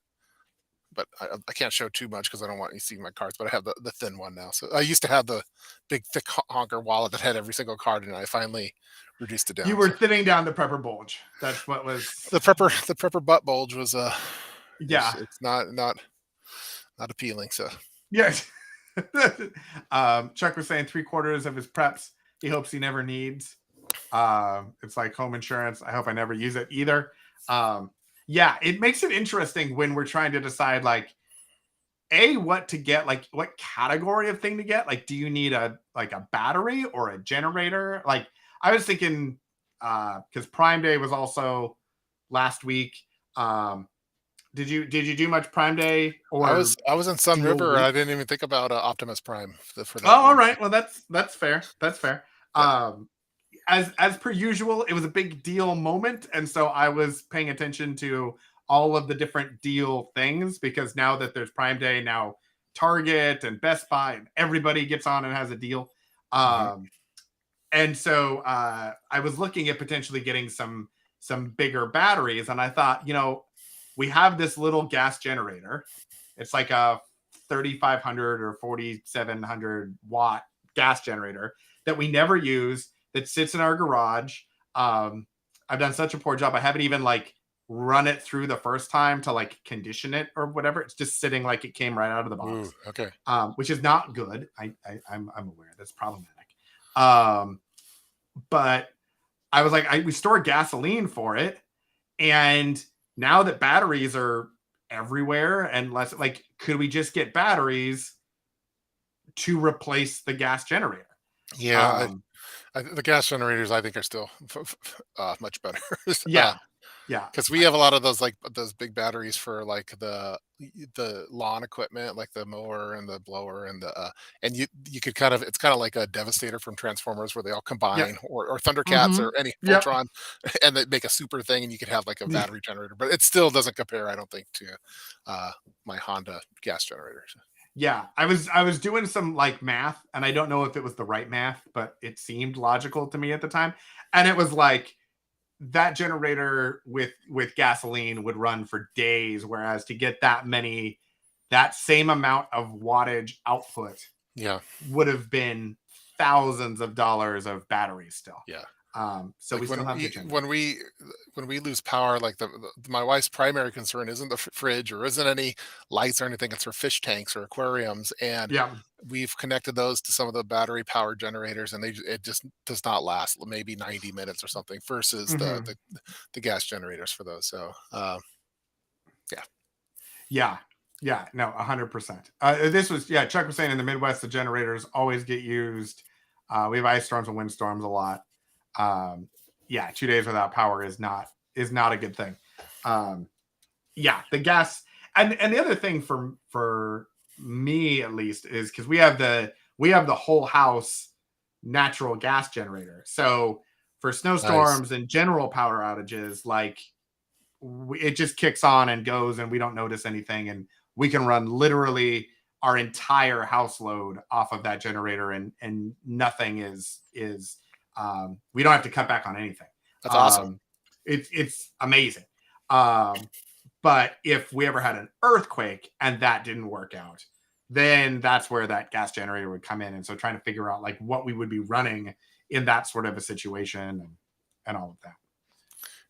but I can't show too much because I don't want you to see my cards. But I have the thin one now. So I used to have the big thick honker wallet that had every single card, and I finally reduced it
you
down.
were
So
thinning down the prepper bulge. That's what was.
the prepper butt bulge was
Yeah,
it's not appealing. So
yes. Chuck was saying 3/4 of his preps he hopes he never needs. It's like home insurance. I hope I never use it either. Yeah, it makes it interesting when we're trying to decide like what to get, like what category of thing to get. Like, do you need a battery or a generator? Like, I was thinking because Prime Day was also last week. Um, did you do much Prime Day or
I was in Sun
Deal
River and
Week?
I didn't even think about Optimus Prime for
Oh,
that
all
week.
right. Well, that's fair. That's fair.
Yeah.
As per usual, it was a big deal moment, and so I was paying attention to all of the different deal things because now that there's Prime Day, now Target and Best Buy and everybody gets on and has a deal.
Hmm.
And so I was looking at potentially getting some bigger batteries, and I thought, we have this little gas generator. It's like a 3,500 or 4,700 watt gas generator that we never use, that sits in our garage. I've done such a poor job. I haven't even like run it through the first time to like condition it or whatever. It's just sitting like it came right out of the
Ooh,
box,
okay.
which is not good. I'm aware that's problematic. Um, but I was like, we store gasoline for it, and now that batteries are everywhere and less, like, could we just get batteries to replace the gas generator?
Yeah,
Um,
the gas generators I think are still much better.
yeah, yeah,
Because we have a lot of those like those big batteries for like the lawn equipment, like the mower and the blower and the and you could kind of it's kind of like a Devastator from Transformers where they all
yeah,
combine, or Thundercats
mm-hmm,
or any
yep,
Voltron, and they make a super thing, and you could have like a battery generator, but it still doesn't compare, I don't think, to uh, my Honda gas generators.
yeah. I was doing some like math, and I don't know if it was the right math, but it seemed logical to me at the time, and it was like that generator with gasoline would run for days, whereas to get that same amount of wattage output
Yeah,
would have been thousands of dollars of batteries still.
yeah.
So we
Like
still have good generators.
when we lose power, like my wife's primary concern isn't the fridge or isn't any lights or anything. It's her fish tanks or aquariums, and
Yeah.
we've connected those to some of the battery powered generators, and it just does not last maybe 90 minutes or something versus
Hmm.
the gas generators for those. So yeah,
Yeah. Yeah. No, 100%. This was, yeah, Chuck was saying in the Midwest, the generators always get used. We have ice storms and windstorms a lot. Um, yeah, 2 days without power is not a good thing. Um, yeah, the gas, and the other thing for me at least is because we have the whole house natural gas generator. So for
nice.
snowstorms and general power outages, like it just kicks on and goes, and we don't notice anything, and we can run literally our entire house load off of that generator, and nothing is we don't have to cut back on anything.
That's awesome.
um it's amazing. But if we ever had an earthquake and that didn't work out, then that's where that gas generator would come in. And so trying to figure out like what we would be running in that sort of a situation, and all of that.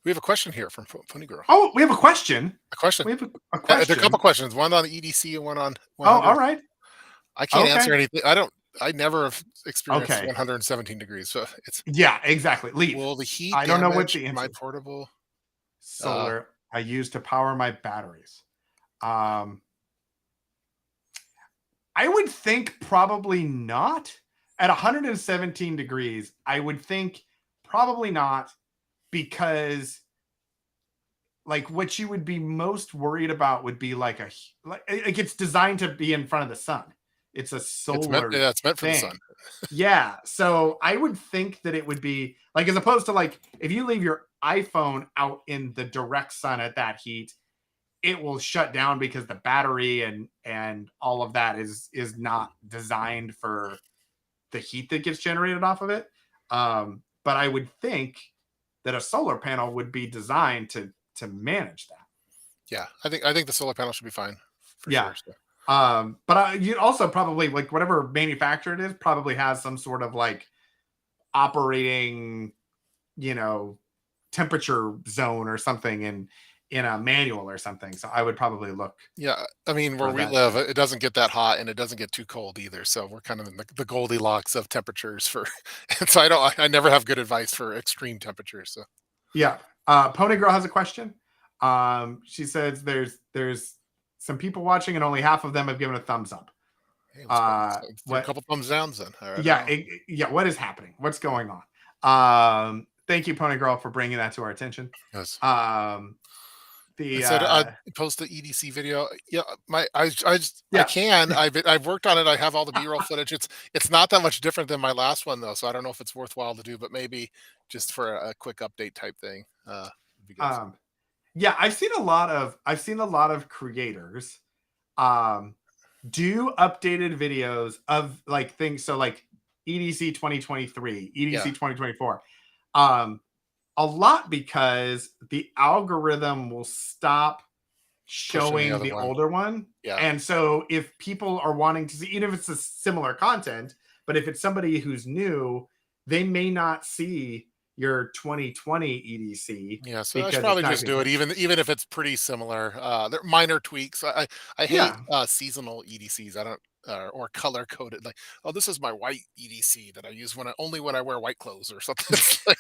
We have a question here from Funny Girl.
Oh, we have a question.
A question.
We have a
There are a couple
question.
questions. One on EDC and one on
Oh, all
100.
right.
I can't
Okay.
answer anything. I don't. I never have experienced
Okay.
117 degrees. So it's
Yeah, exactly. Leave.
will the heat
I don't know what
damage
the
my
answer is.
portable? Uh,
Solar I use to power my batteries. Um, I would think probably not. At 117 degrees, I would think probably not, because like what you would be most worried about would be like it's designed to be in front of the sun. It's a solar
it's meant for the sun.
thing. Yeah. So I would think that it would be like, as opposed to like if you leave your iPhone out in the direct sun at that heat, it will shut down because the battery and all of that is not designed for the heat that gets generated off of it. But I would think that a solar panel would be designed to manage that.
Yeah, I think the solar panel should be fine for
Yeah.
sure. So.
But you also probably like whatever manufacturer it is probably has some sort of like operating, you know, temperature zone or something in a manual or something. So I would probably look
Yeah, I mean, where
for
we
that
live,
too.
it doesn't get that hot and it doesn't get too cold either. So we're kind of in the Goldilocks of temperatures for. And so I never have good advice for extreme temperatures. So
Yeah. Pony Girl has a question. She says there's some people watching and only half of them have given a thumbs up.
hey, let's go. Let's do a
What?
couple thumbs downs then. All right,
Yeah,
now.
yeah. What is happening? What's going on? Thank you, Pony Girl, for bringing that to our attention.
Yes.
Um,
I
the
said, post the EDC video. Yeah, I
yeah.
can. I've worked on it. I have all the B-roll footage. It's not that much different than my last one though, so I don't know if it's worthwhile to do, but maybe just for a quick update type thing, would be good. So,
um, yeah, I've seen a lot of creators um do updated videos of like things. So like EDC 2023,
yeah,
EDC 2024. Um, a lot because the algorithm will stop
pushing the
showing
other
the
one.
older one.
Yeah,
And so if people are wanting to see, even if it's a similar content, But if it's somebody who's new, they may not see your 2020 EDC
Yeah, so I should
because it's
probably
not
just do it,
configured.
even if it's pretty similar. There are minor tweaks. I hate
Yeah.
seasonal EDCs. I don't or color coded. Like, oh, this is my white EDC that I use only when I wear white clothes or something. It's like,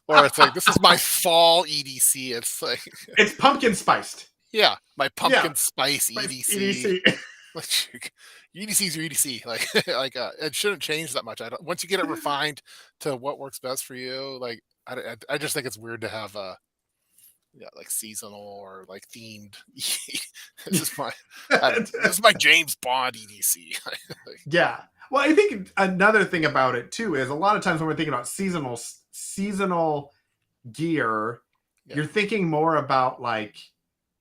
or it's like this is my fall EDC. It's like,
It's pumpkin spiced.
yeah, my
Yeah.
pumpkin spice
Spiced
EDC.
EDC.
Like, EDC's your EDC. Like, like it shouldn't change that much. I don't. Once you get it refined to what works best for you, like I just think it's weird to have yeah, like seasonal or like themed. This is my, I don't know. This is my James Bond EDC. Like,
Yeah. Well, I think another thing about it too is a lot of times when we're thinking about seasonal gear,
yeah,
you're thinking more about like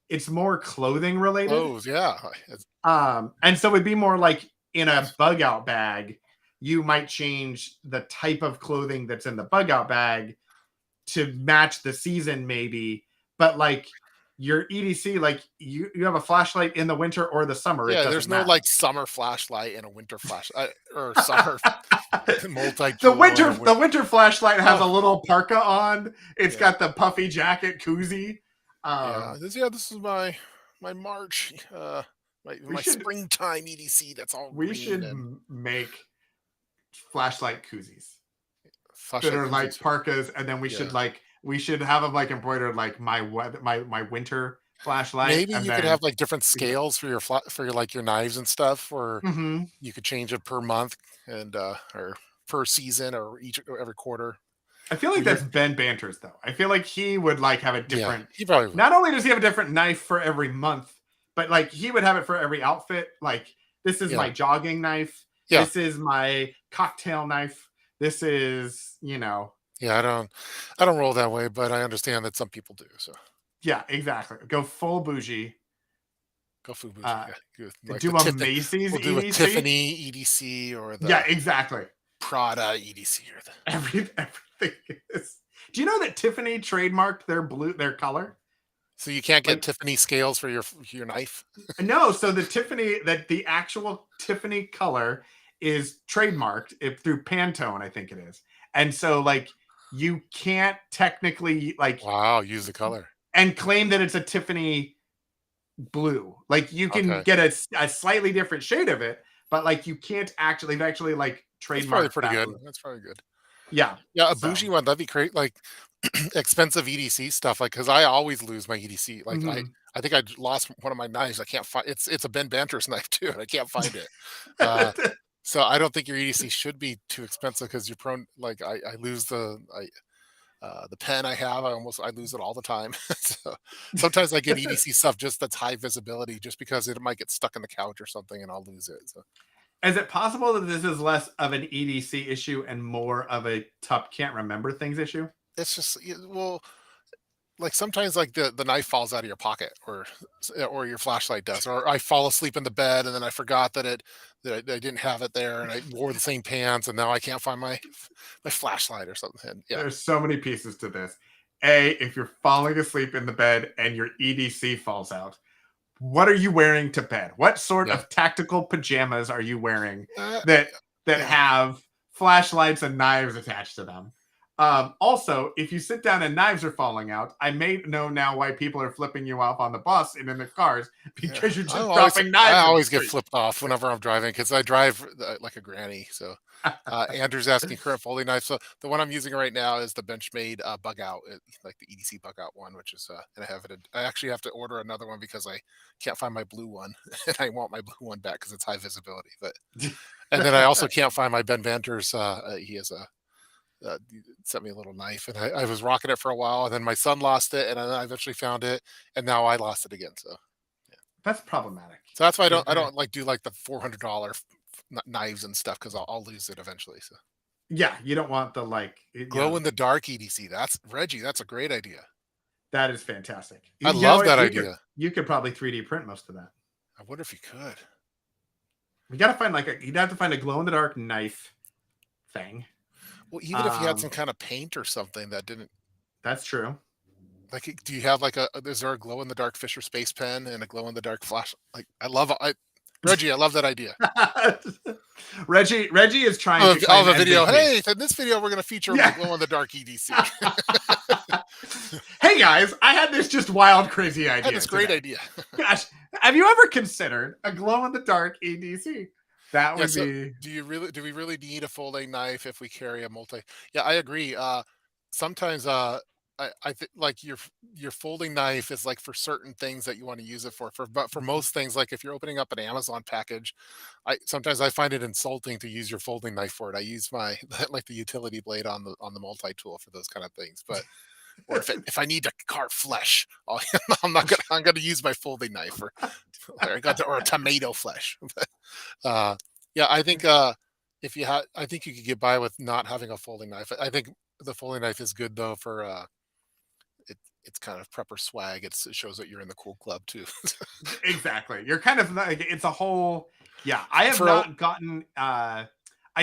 it's more clothing related.
clothes. Yeah,
And so it'd be more like in a bug out bag, you might change the type of clothing that's in the bug out bag to match the season, maybe. But like your EDC, like you have a flashlight in the winter or the summer, it
yeah.
doesn't
There's no
matter.
like summer flashlight and a winter flash or summer multi
the
tool and
winter
a
the winter flashlight has
oh
a little parka on. It's
yeah,
got the puffy jacket koozie.
yeah.
Um,
This is my March
we
my
should
springtime EDC. That's all
we
green
should
and
make flashlight koozies that
flashlight
are like
koozies.
parkas, and then
Yeah.
we should have them like embroidered like my winter flashlight,
Maybe
and
you could
then
have like different scales for your for your like your knives and stuff, or
Mhm.
you could change it per month and or per season or each or every quarter.
I feel like
Where you're
that's Ben Banter's though. I feel like he would like have a
yeah,
different.
he probably would.
Not only does he have a different knife for every month, but like he would have it for every outfit. Like this is
Yeah,
my jogging knife.
yeah,
This is my cocktail knife. This is,
yeah. I don't roll that way, but I understand that some people do. So
yeah, exactly. Go full bougie.
go Fubu's.
Uh,
Yeah, good. Like the
do a
Tiffany.
Macy's
We'll do a
EDC.
Tiffany EDC or
Yeah,
the
exactly.
Prada EDC or the.
Everything is. Do you know that Tiffany trademarked their color?
So you can't get
Like
Tiffany scales for your knife.
no, so the actual Tiffany color is trademarked through Pantone, I think it is. And so like you can't technically like
Wow, use the color.
and claim that it's a Tiffany blue. Like you can
Okay,
get a slightly different shade of it, but like you can't actually they've actually like
that's probably
trademarked
pretty
that
good.
blue.
That's probably good.
Yeah.
Yeah, a
So,
bougie one, that'd be great, like, expensive EDC stuff, like, because I always lose my EDC, like,
mhm.
I think I lost one of my knives, I can't find it's a Ben Banter's knife too, and I can't find it. Uh, so I don't think your EDC should be too expensive because 'cause you're prone like, I lose the pen I have, I lose it all the time. So, sometimes I get EDC stuff just that's high visibility just because it might get stuck in the couch or something, and I'll lose it, so
Is it possible that this is less of an EDC issue and more of a top can't remember things issue?
it's just well, like sometimes like the knife falls out of your pocket or your flashlight does or I fall asleep in the bed and then I forgot that I didn't have it there and I wore the same pants and now I can't find my flashlight or something and yeah,
There's so many pieces to this. A, if you're falling asleep in the bed and your EDC falls out, what are you wearing to bed? What sort
yeah,
of tactical pajamas are you wearing
uh,
that
yeah,
have flashlights and knives attached to them? Also, if you sit down and knives are falling out, I may know now why people are flipping you off on the bus and in the cars
yeah.
because you're
I
just
always
dropping
I
knives in the
always get
street.
flipped off whenever I'm driving because I drive like a granny. So Andrew's asking current folding knife. So the one I'm using right now is the Benchmade bug out, like the EDC bug out one, which is and I have it. I actually have to order another one because I can't find my blue one, and I want my blue one back because it's high visibility. But and then I also can't find my Ben Vanter's. He has a sent me a little knife, and I was rocking it for a while, and then my son lost it, and then I eventually found it, and now I lost it again. So yeah,
That's problematic.
so that's why I
Okay.
don't like do like the $400 knives and stuff because I'll lose it eventually. So.
Yeah, you don't want the
Glow in the dark EDC. That's Reggie. That's a great idea.
that is fantastic.
I
You know
love
what?
that idea.
You could probably 3D print most of that.
I wonder if you could.
We gotta find you'd have to find a glow in the dark knife thing.
Well, even if you had some
Um,
kind of paint or something that didn't
that's true.
like, do you have like is there a glow in the dark Fisher space pen and a glow in the dark flash? Like, I love I Reggie, I love that idea.
Reggie is trying to
I'll
claim
have a video.
MVP.
Hey, in this video, we're going to feature my
Yeah.
glow in the dark EDC.
Hey guys, I had this just wild, crazy
I had
idea
this great
today.
idea.
Gosh, have you ever considered a glow in the dark EDC? That
Yeah.
would
So,
be
do we really need a folding knife if we carry a multi? Yeah, I agree. Sometimes, I think like your folding knife is like for certain things that you want to use it for. But for most things, like if you're opening up an Amazon package, I find it insulting to use your folding knife for it. I use my like the utility blade on the multi tool for those kind of things. But or if I need to carve flesh, I'm gonna use my folding knife or I got or a tomato flesh. Uh, yeah, I think if you had, I think you could get by with not having a folding knife. I think the folding knife is good though for it's kind of prepper swag. It shows that you're in the cool club too.
exactly. You're kind of like it's a whole. Yeah, I have
For
not gotten. I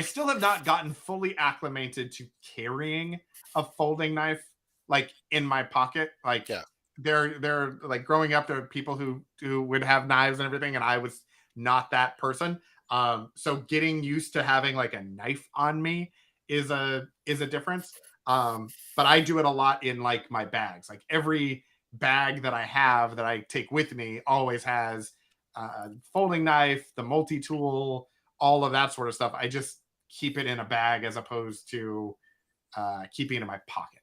still have not gotten fully acclimated to carrying a folding knife like in my pocket. Like
yeah,
they're like growing up, there are people who would have knives and everything, and I was not that person. So getting used to having like a knife on me is a difference. But I do it a lot in like my bags. Like every bag that I have that I take with me always has a folding knife, the multi tool, all of that sort of stuff. I just keep it in a bag as opposed to keeping it in my pocket.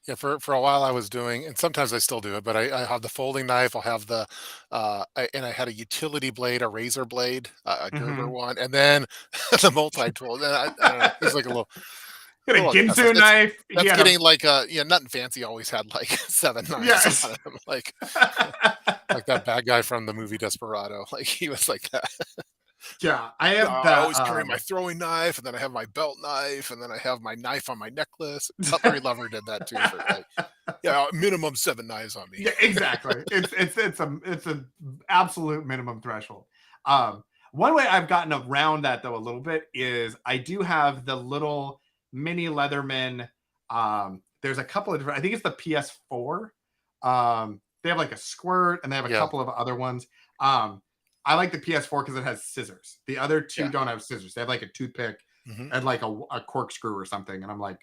yeah. For a while I was doing, and sometimes I still do it, but I have the folding knife. I'll have and I had a utility blade, a razor blade, a Gerber
Mm-hmm.
one, and then the multi tool. Then I don't know. It's like
He had a
little excessive.
Ginsu knife. He
That's
had a
getting like yeah, nothing fancy always had like 7 knives
yes.
on him, like that bad guy from the movie Desperado. Like he was like that.
Yeah, I
Yeah,
have
I always
the
carry my throwing knife, and then I have my belt knife, and then I have my knife on my necklace. Cutlery Lover did that too for like, yeah, minimum 7 knives on me.
yeah, exactly. It's a absolute minimum threshold. One way I've gotten around that though a little bit is I do have the little mini Leatherman. There's a couple of different. I think it's the PS4. They have like a squirt, and they have a
Yeah,
couple of other ones. I like the PS4 because it has scissors. The other two
yeah.
don't have scissors. They have like a toothpick
Hmm.
and like a corkscrew or something. And I'm like,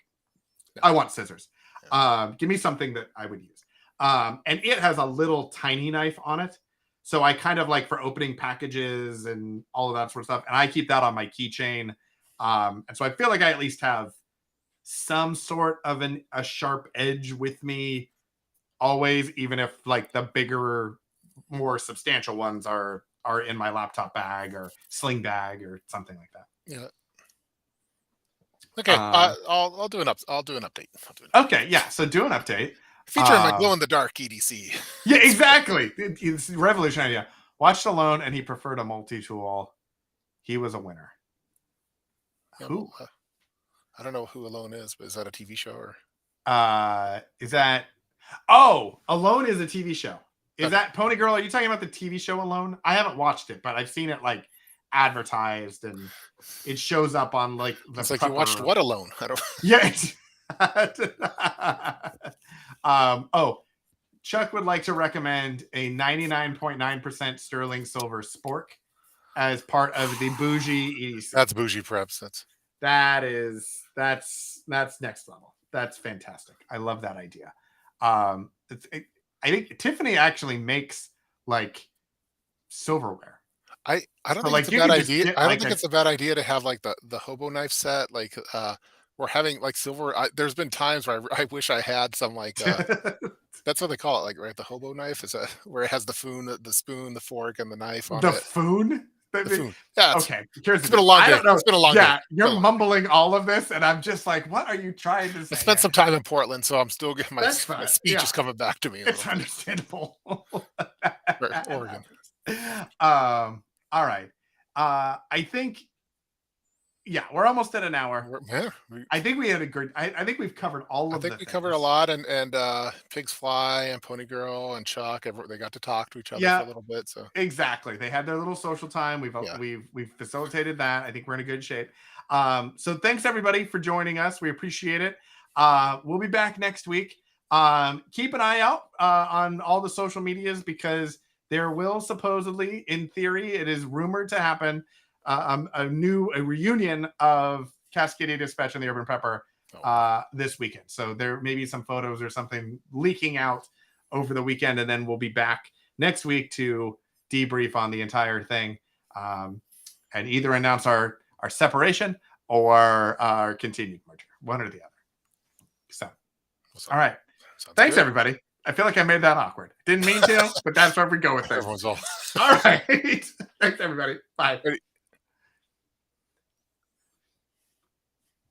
Yeah,
I want scissors.
yeah.
Give me something that I would use. And it has a little tiny knife on it. So I kind of like for opening packages and all of that sort of stuff. And I keep that on my keychain. And so I feel like I at least have some sort of a sharp edge with me always, even if like the bigger, more substantial ones are in my laptop bag or sling bag or something like that.
Yeah. Okay,
Um,
I'll do an I'll do an update. I'll do an update.
okay, yeah. So do an update.
Featuring my glow
Um,
in the dark EDC.
yeah, exactly. It's revolutionary. Yeah. Watched Alone and he preferred a multi tool. He was a winner.
Yeah, well,
Who?
I don't know who Alone is, but is that a TV show or?
Is that? Oh, Alone is a TV show. Is
Okay.
that Pony Girl? Are you talking about the TV show Alone? I haven't watched it, but I've seen it like advertised and it shows up on like the
It's like you watched
prepper.
what Alone? I don't.
Yeah. Oh, Chuck would like to recommend a 99.9% sterling silver spork as part of the bougie EDC.
That's bougie preps. That's
That's next level. That's fantastic. I love that idea. I think Tiffany actually makes like silverware.
I don't
So
think it's
like
a
you
bad
can just
idea.
get
I don't
like
think
a
it's a bad idea to have like the hobo knife set. Like we're having like silver. There's been times where I wish I had some like that's what they call it, like right, the hobo knife is a where it has the spoon, the fork, and the knife on
the
it.
foon.
The food. Yeah,
Okay, here's the
it's been a
deal.
long
I
day.
don't know.
It's been a long day.
Yeah, you're mumbling all of this, and I'm just like, what are you trying to
I
say
spent
here?
some time in Portland, so I'm still getting
That's
my
fine.
speech
Yeah,
is coming back to me a
it's
little bit.
understandable.
Or
That
Oregon.
happens. All right. I think, yeah, we're almost at an hour.
Yeah,
I think we had a good. I think we've covered all
I
of the
think we covered a
things.
lot, and Pigs Fly and Pony Girl and Chuck. They got to talk to each other for
Yeah,
a little bit. So
exactly. They had their little social time.
yeah,
We've facilitated that. I think we're in a good shape. So thanks everybody for joining us. We appreciate it. We'll be back next week. Keep an eye out on all the social medias because there will supposedly, in theory, it is rumored to happen, a reunion of Cascadia Dispatch and the Urban Prepper this weekend. So there may be some photos or something leaking out over the weekend, and then we'll be back next week to debrief on the entire thing, and either announce our separation or our continued merger, one or the other. So, all right. Thanks,
good.
everybody. I feel like I made that awkward. Didn't mean to, but that's where we go with this.
Everyone's all
All right. Thanks, everybody. Bye.